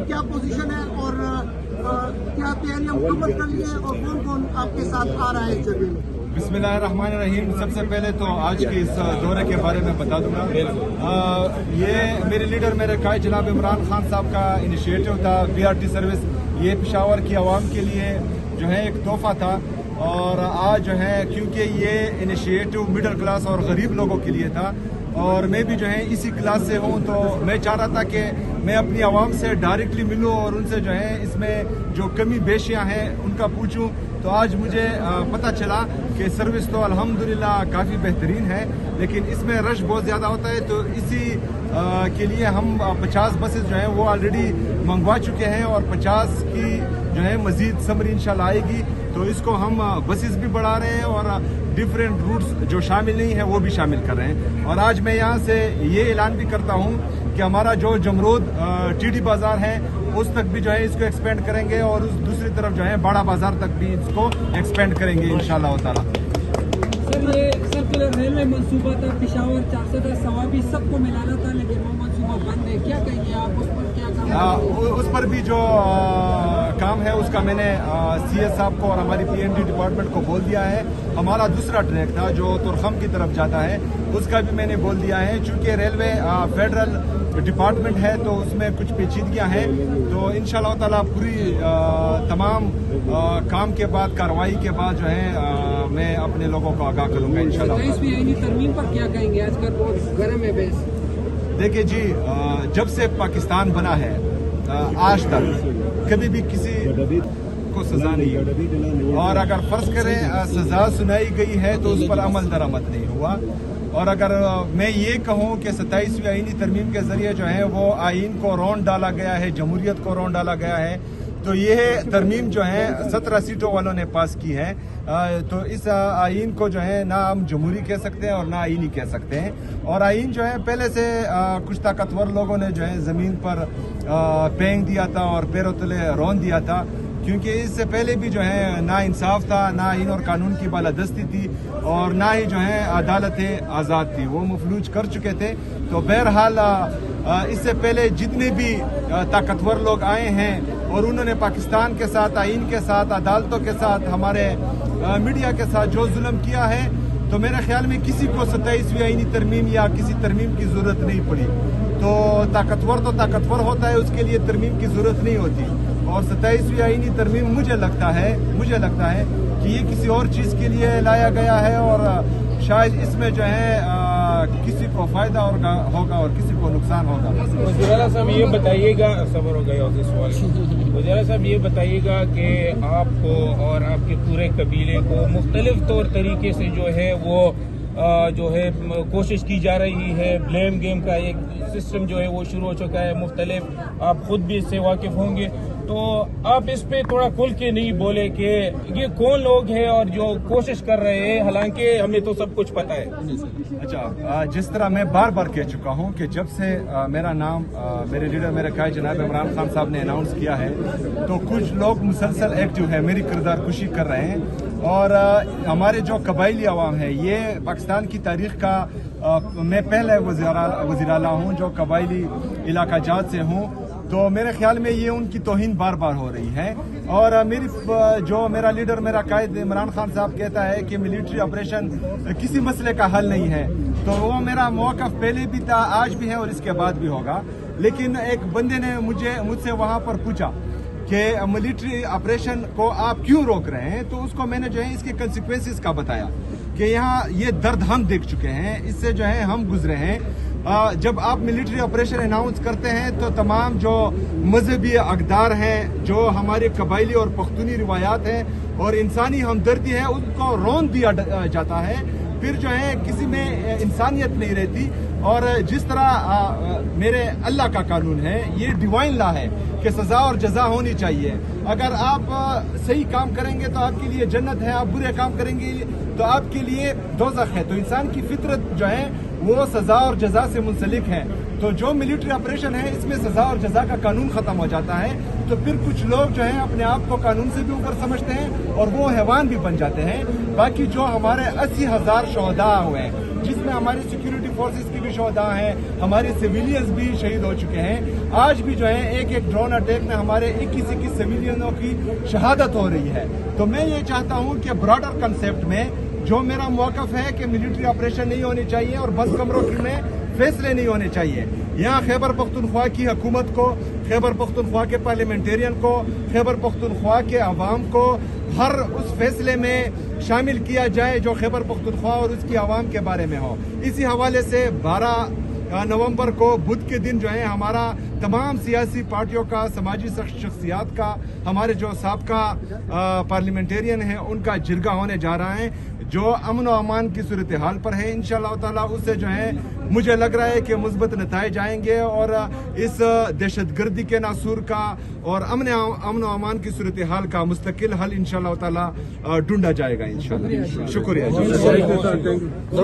क्या पोजीशन है और क्या तैयारियां मुकम्मल कर ली है और कौन कौन आपके साथ आ रहा है इस जर्नी में? बिस्मिल्लाहिर्रहमानिर्रहीम। सबसे पहले तो आज के इस दौरे के बारे में बता दूंगा। ये मेरे लीडर मेरे कायद जनाब इमरान खान साहब का इनिशिएटिव था। BRT सर्विस ये पेशावर की आवाम के लिए जो है एक तोहफा था, और आज जो है क्योंकि ये इनिशिएटिव मिडिल क्लास और गरीब लोगों के लिए था, और मैं भी जो है इसी क्लास से हूँ, तो मैं चाह रहा था कि मैं अपनी आवाम से डायरेक्टली मिलूँ और उनसे जो है इसमें जो कमी बेशियाँ हैं उनका पूछूँ। तो आज मुझे पता चला कि सर्विस तो अल्हम्दुलिल्लाह काफ़ी बेहतरीन है, लेकिन इसमें रश बहुत ज़्यादा होता है। तो इसी के लिए हम 50 बसेस जो हैं वो ऑलरेडी मंगवा चुके हैं, और 50 की जो है मज़ीद समरी इंशाल्लाह आएगी। तो इसको हम बसेस भी बढ़ा रहे हैं और डिफरेंट रूट्स जो शामिल नहीं है वो भी शामिल कर रहे हैं। और आज मैं यहाँ से ये ऐलान भी करता हूँ कि हमारा जो जमरूद TD बाज़ार है उस तक भी जो है इसको एक्सपेंड करेंगे, और उस दूसरी तरफ जो है बड़ा बाज़ार तक भी इसको एक्सपेंड करेंगे इंशाल्लाह ताला। सर, ये सर्कुलर रेलवे मंसूबा था, पेशावर 410 सवाबी सबको मिलाना था, लेकिन वो मंसूबा बंद है। क्या कहेंगे आप उस पर? क्या काम उस पर भी जो काम है उसका मैंने CS साहब को और हमारी PND डिपार्टमेंट को बोल दिया है। हमारा दूसरा ट्रैक था जो तुरखम की तरफ जाता है, उसका भी मैंने बोल दिया है। चूँकि रेलवे फेडरल डिपार्टमेंट है तो उसमें कुछ पेचीदगियाँ हैं, तो इंशाल्लाह ताला पूरी तमाम काम के बाद, कार्रवाई के बाद जो है मैं अपने लोगों को आगाह करूँगा इंशाल्लाह। तरमीम पर क्या कहेंगे? आजकल बहुत गर्म है बहस। देखिए जी, जब से पाकिस्तान बना है आज तक कभी भी किसी को सजा नहीं हुई, और अगर फर्ज करें सजा सुनाई गई है तो उस पर अमल दरामद नहीं हुआ। और अगर मैं ये कहूँ कि 27वीं आईनी तरमीम के जरिए जो है वो आइन को रौंद डाला गया है, जमहूरियत को रौंद डाला गया है, तो ये तरमीम जो है 17 सीटों वालों ने पास की है। तो इस आइन को जो है ना हम जमहूरी कह सकते हैं और ना आइनी कह सकते हैं। और आइन जो है पहले से कुछ ताकतवर लोगों ने जो है ज़मीन पर फेंक दिया था और पैरों तले रौंद दिया था, क्योंकि इससे पहले भी जो है ना इंसाफ था, ना आइन और कानून की बालादस्ती थी, और ना ही जो है अदालतें आज़ाद थी, वो मफलूज कर चुके थे। तो बहरहाल इससे पहले जितने भी ताकतवर लोग आए हैं और उन्होंने पाकिस्तान के साथ, आइन के साथ, अदालतों के साथ, हमारे मीडिया के साथ जो जुल्म किया है, तो मेरे ख्याल में किसी को 27वीं आईनी तरमीम या किसी तरमीम की ज़रूरत नहीं पड़ी। तो ताकतवर होता है, उसके लिए तरमीम की ज़रूरत नहीं होती। और 27वीं आईनी तरमीम मुझे लगता है कि ये किसी और चीज़ के लिए लाया गया है, और शायद इसमें जो है किसी को फायदा होगा और किसी को नुकसान होगा। वज़ीर साहब ये बताइएगा, सबर हो गया उस सवाल। वज़ीर साहब ये बताइएगा कि आपको और आपके पूरे कबीले को मुख्तलिफ तौर तरीके से जो है वो जो है कोशिश की जा रही है, ब्लेम गेम का एक सिस्टम जो है वो शुरू हो चुका है मुख्तलिफ, आप खुद भी इससे वाकिफ होंगे, तो आप इस पे थोड़ा खुल के नहीं बोले कि ये कौन लोग हैं और जो कोशिश कर रहे हैं, हालांकि हमें तो सब कुछ पता है। अच्छा, जिस तरह मैं बार बार कह चुका हूं कि जब से मेरा नाम मेरे लीडर मेरे कायद जनाब इमरान खान साहब ने अनाउंस किया है, तो कुछ लोग मुसलसल एक्टिव है, मेरी किरदार कुशी कर रहे हैं। और हमारे जो कबाइली अवाम है, ये पाकिस्तान की तारीख का मैं पहले वज़ीर आला हूँ जो कबाइली इलाका जात से हूँ, तो मेरे ख्याल में ये उनकी तौहीन बार बार हो रही है। और मेरा लीडर मेरा कायद इमरान खान साहब कहता है कि मिलिट्री ऑपरेशन किसी मसले का हल नहीं है, तो वो मेरा मौक़िफ़ पहले भी था, आज भी है और इसके बाद भी होगा। लेकिन एक बंदे ने मुझसे वहाँ पर पूछा कि मिलिट्री ऑपरेशन को आप क्यों रोक रहे हैं, तो उसको मैंने जो है इसके कंसिक्वेंसेस का बताया कि यहाँ ये दर्द हम देख चुके हैं, इससे जो है हम गुजरे हैं। जब आप मिलिट्री ऑपरेशन अनाउंस करते हैं तो तमाम जो मजहबी अक़दार हैं, जो हमारे कबाइली और पख्तूनी रिवायात हैं और इंसानी हमदर्दी है, उनको रौंद दिया जाता है। फिर जो है किसी में इंसानियत नहीं रहती। और जिस तरह मेरे अल्लाह का कानून है, ये डिवाइन लॉ है कि सजा और जजा होनी चाहिए। अगर आप सही काम करेंगे तो आपके लिए जन्नत है, आप बुरे काम करेंगे तो आपके लिए दोज़ख है। तो इंसान की फितरत जो है वो सजा और जजा से मुंसलिक है। तो जो मिलिट्री ऑपरेशन है, इसमें सजा और जजा का कानून खत्म हो जाता है। तो फिर कुछ लोग जो हैं अपने आप को कानून से भी ऊपर समझते हैं और वो हैवान भी बन जाते हैं। बाकी जो हमारे 80,000 शहदा हुए हैं, जिसमें हमारी सिक्योरिटी फोर्सेस की भी शहदा हैं, हमारे सिविलियंस भी शहीद हो चुके हैं। आज भी जो है एक ड्रोन अटैक में हमारे 21 सिविलियनों की शहादत हो रही है। तो मैं ये चाहता हूँ कि ब्रॉडर कंसेप्ट में जो मेरा मौक़िफ़ है कि मिलिट्री ऑपरेशन नहीं होने चाहिए और बस कमरों में फैसले नहीं होने चाहिए। यहाँ खैबर पख्तूनख्वा की हुकूमत को, खैबर पख्तूनख्वा के पार्लियामेंटेरियन को, खैबर पख्तूनख्वा के अवाम को हर उस फैसले में शामिल किया जाए जो खैबर पख्तूनख्वा और उसकी आवाम के बारे में हो। इसी हवाले से 12 नवंबर को बुध के दिन जो है हमारा तमाम सियासी पार्टियों का, समाजी शख्सियात का, हमारे जो साबका पार्लियामेंटेरियन हैं उनका जिरगा होने जा रहा है जो अमन और अमान की सूरत हाल पर है। इंशाअल्लाह ताला उससे जो है मुझे लग रहा है कि मुस्बत नताइज आएंगे और इस दहशतगर्दी के नासूर का और अमन और अमान की सूरत हाल का मुस्तकिल हल इंशाअल्लाह ताला ढूंढा जाएगा इंशाअल्लाह। शुक्रिया।